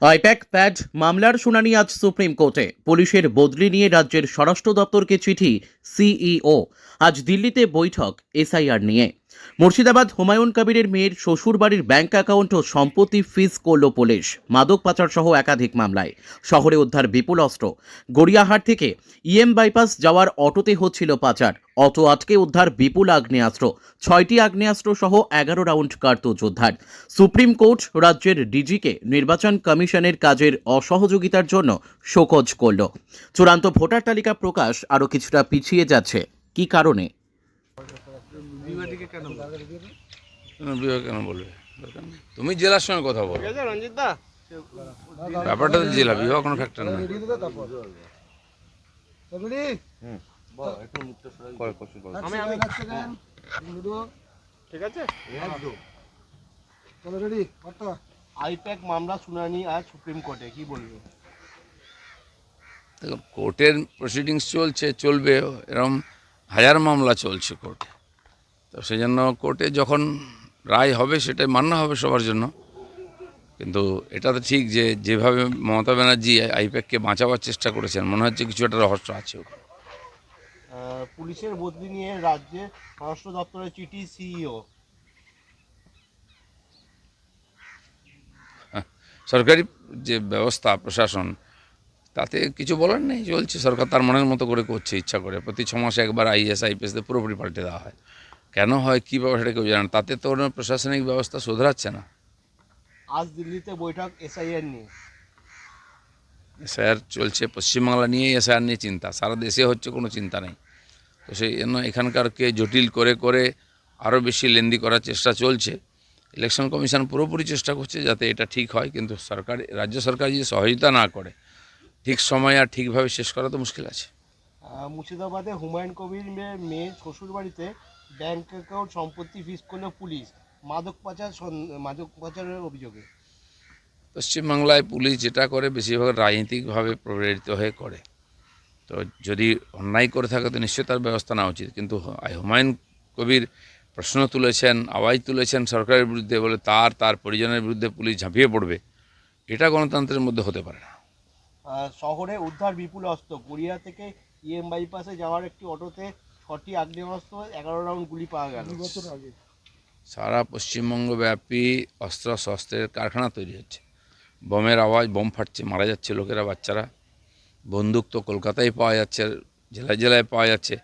I-PAC pad মামলার শুনানি আজ সুপ্রিম কোর্টে। পুলিশের বদলি নিয়ে রাজ্যের স্বরাষ্ট্র দপ্তরকে চিঠি সিইও। আজ দিল্লিতে বৈঠক এসআইআর নিয়ে। মুর্শিদাবাদ হুমায়ুন কবিরের মেয়ের শ্বশুরবাড়ির ব্যাংক অ্যাকাউন্ট ও সম্পত্তি ফ্রিজ করল পুলিশ। মাদক পাচার সহ একাধিক মামলায় শহরে উদ্ধার বিপুল অস্ত্র। গড়িয়াহাট থেকে বাইপাস যাওয়ার অটোতে হচ্ছিল পাচার। অটো আটকে উদ্ধার বিপুল আগ্নেয়াস্ত্র। 6টি আগ্নেয়াস্ত্র সহ 11 রাউন্ড কার্তুজ উদ্ধার। সুপ্রিম কোর্ট রাজ্যের ডিজিকে নির্বাচন কমিশনের কাজের অসহযোগিতার জন্য শোকজ করল। চূড়ান্ত ভোটার তালিকা প্রকাশ আরও কিছুটা পিছিয়ে যাচ্ছে। কি কারণে? বিভাগ কেন বলবে? দরকার নেই। তুমি জেলার সঙ্গে কথা বলো, ব্যাপারটা তো জেলা, বিভাগ কোনো ফ্যাক্টর না। ঠিক আছে, আইপ্যাক মামলা শুনানি আজ সুপ্রিম কোর্টে, কি বলবে? দেখো, কোর্টের প্রসিডিংস চলবে, এরকম হাজার মামলা চলছে কোর্টে। তো সেই জন্য কোর্টে যখন রায় হবে সেটাই মান্য হবে সবার জন্য। কিন্তু এটা তো ঠিক যে যেভাবে মমতা ব্যানার্জি আইপ্যাককে বাঁচাবার চেষ্টা করেছেন, মনে হচ্ছে কিছু একটা রহস্য আছে। পুলিশের বদলি নিয়ে রাজ্যে স্বরাষ্ট্র দপ্তরের চিঠি সিইও। সরকারি যে ব্যবস্থা প্রশাসন, তাতে কিছু বলার নেই, চলছে। সরকার তার মনের মতো করে করছে, ইচ্ছা করে। প্রতি 6 মাসে একবার আইএস আইপিএসদের পুরোপুরি পাল্টে দেওয়া হয়। কেন হয়, কী ব্যাপার, সেটা কেউ জানে না। তাতে তো প্রশাসনিক ব্যবস্থা শোধরাচ্ছে না। আজ দিল্লিতে বৈঠক এসআইআর নিয়ে। এসআইআর চলছে, পশ্চিমবাংলা নিয়েই এসআইআর নিয়ে চিন্তা, সারা দেশে হচ্ছে কোনো চিন্তা নেই। তো সেই জন্য এখানকারকে জটিল করে করে আরও বেশি লেন্দি করার চেষ্টা চলছে। ইলেকশন কমিশন পুরোপুরি চেষ্টা করছে যাতে এটা ঠিক হয়, কিন্তু সরকার, রাজ্য সরকার যদি সহযোগিতা না করে ঠিক সময় আর ঠিকভাবে শেষ করা তো মুশকিল আছে। মুর্শিদাবাদে হুমায়ুন কবির মেয়ের শ্বশুরবাড়িতে ব্যাংক অ্যাকাউন্ট সম্পত্তি ফ্রিজ করল পুলিশ, মাদক পাচারের অভিযোগে। পশ্চিমবাংলায় পুলিশ যেটা করে বেশিরভাগ রাজনৈতিকভাবে প্রভাবিত হয়ে করে। তো যদি অন্যায় করে থাকে তো নিশ্চয়ই তার ব্যবস্থা নেওয়া উচিত। কিন্তু হুমায়ুন কবির প্রশ্ন তুলেছেন, আওয়াজ তুলেছেন সরকারের বিরুদ্ধে, বলে তার পরিজনের বিরুদ্ধে পুলিশ ঝাঁপিয়ে পড়বে, এটা গণতন্ত্রের মধ্যে হতে পারে না। শহরে উদ্ধার বিপুল অস্ত্র। গড়িয়া থেকে বাইপাসে যাওয়ার একটি অটোতে 6টি আগ্নেয়াস্ত্র, 11 রাউন্ড গুলি পাওয়া গেল। সারা পশ্চিমবঙ্গব্যাপী অস্ত্র শস্ত্রের কারখানা তৈরি হচ্ছে। বোমের আওয়াজ, বোম ফাটছে, মারা যাচ্ছে লোকেরা, বাচ্চারা। বন্দুক তো কলকাতায় পাওয়া যাচ্ছে, জেলায় জেলায় পাওয়া যাচ্ছে।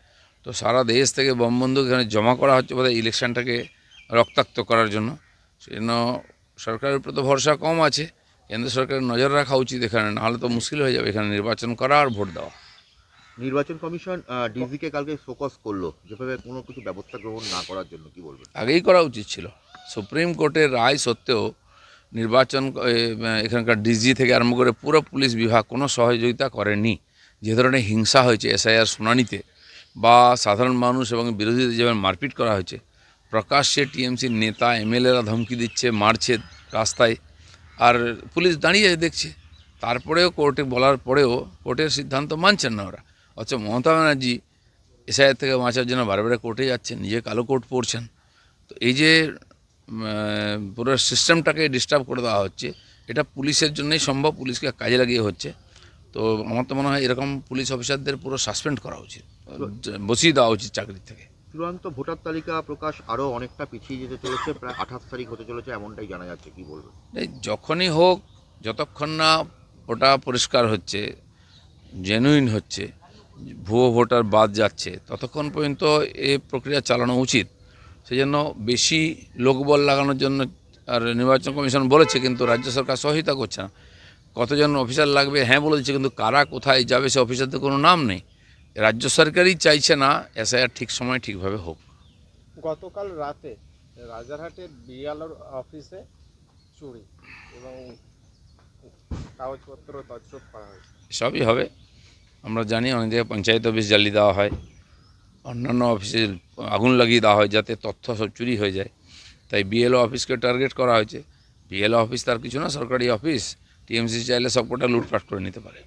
তো সারা দেশ থেকে বোম বন্দুক এখানে জমা করা হচ্ছে বোধহয় ইলেকশনটাকে রক্তাক্ত করার জন্য। সেজন্য সরকারের উপর তো ভরসা কম আছে। কেন্দ্র সরকারের নজর রাখা উচিত এখানে, নাহলে তো মুশকিল হয়ে যাবে এখানে নির্বাচন করা আর ভোট দেওয়া। নির্বাচন কমিশন ডিজিকে কালকে শোকজ করলো, যেভাবে কোনো কিছু ব্যবস্থা গ্রহণ না করার জন্য, কি বলবেন? আগেই করা উচিত ছিল। সুপ্রিম কোর্টের রায় সত্ত্বেও নির্বাচন এখানকার ডিজি থেকে আরম্ভ করে পুরো পুলিশ বিভাগ কোনো সহযোগিতা করেনি। যে ধরনের হিংসা হয়েছে এসআইআর শুনানিতে, বা সাধারণ মানুষ এবং বিরোধীদের যেমন মারপিট করা হয়েছে, প্রকাশ্যে টিএমসির নেতা এমএলএরা ধমকি দিচ্ছে, মারছে রাস্তায়, আর পুলিশ দাঁড়িয়ে দেখছে। তারপরেও কোর্টে বলার পরেও কোর্টের সিদ্ধান্ত মানছেন না ওরা। অথচ মমতা ব্যানার্জি এসআইআর থেকে বাঁচার জন্য বারবার কোর্টে যাচ্ছেন, নিজে কালো কোর্ট পড়ছেন। তো এই যে পুরো সিস্টেমটাকে ডিস্টার্ব করে দেওয়া হচ্ছে, এটা পুলিশের জন্যই সম্ভব, পুলিশকে কাজে লাগিয়ে হচ্ছে। তো আমার তো মনে হয় এরকম পুলিশ অফিসারদের পুরো সাসপেন্ড করা উচিত, বসিয়ে দেওয়া উচিত চাকরি থেকে। চূড়ান্ত ভোটার তালিকা প্রকাশ আরও অনেকটা পিছিয়ে যেতে চলেছে, প্রায় 28 তারিখ হতে চলেছে, এমনটাই জানা যাচ্ছে, কি বলবেন? এই যখনই হোক, যতক্ষণ না ওটা পরিষ্কার হচ্ছে, জেনুইন হচ্ছে, ভুয়ো ভোটার বাদ যাচ্ছে, ততক্ষণ পর্যন্ত এই প্রক্রিয়া চালানো উচিত। সেই জন্য বেশি লোকবল লাগানোর জন্য আর নির্বাচন কমিশন বলেছে, কিন্তু রাজ্য সরকার সহায়তা করছে না। কতজন অফিসার লাগবে হ্যাঁ বলে দিচ্ছে, কিন্তু কারা কোথায় যাবে সে অফিসারদের কোনো নাম নেই। রাজ্য সরকারই চাইছে না এসআইআর ঠিক সময় ঠিকভাবে হোক। গতকাল রাতে রাজারহাটের বিএলওর অফিসে চুরি এবং কাগজপত্র তছরূপ করা হয়েছে। সবই হবে, আমরা জানি। অনেক জায়গায় পঞ্চায়েত অফিস জ্বালিয়ে দেওয়া হয়, অন্যান্য অফিসে আগুন লাগিয়ে দেওয়া হয় যাতে তথ্য সব চুরি হয়ে যায়। তাই বিএলও অফিসকে টার্গেট করা হয়েছে। বিএলও অফিস তার কিছু না, সরকারি অফিস। টিএমসি চাইলে সবকটা লুটপাট করে নিতে পারে।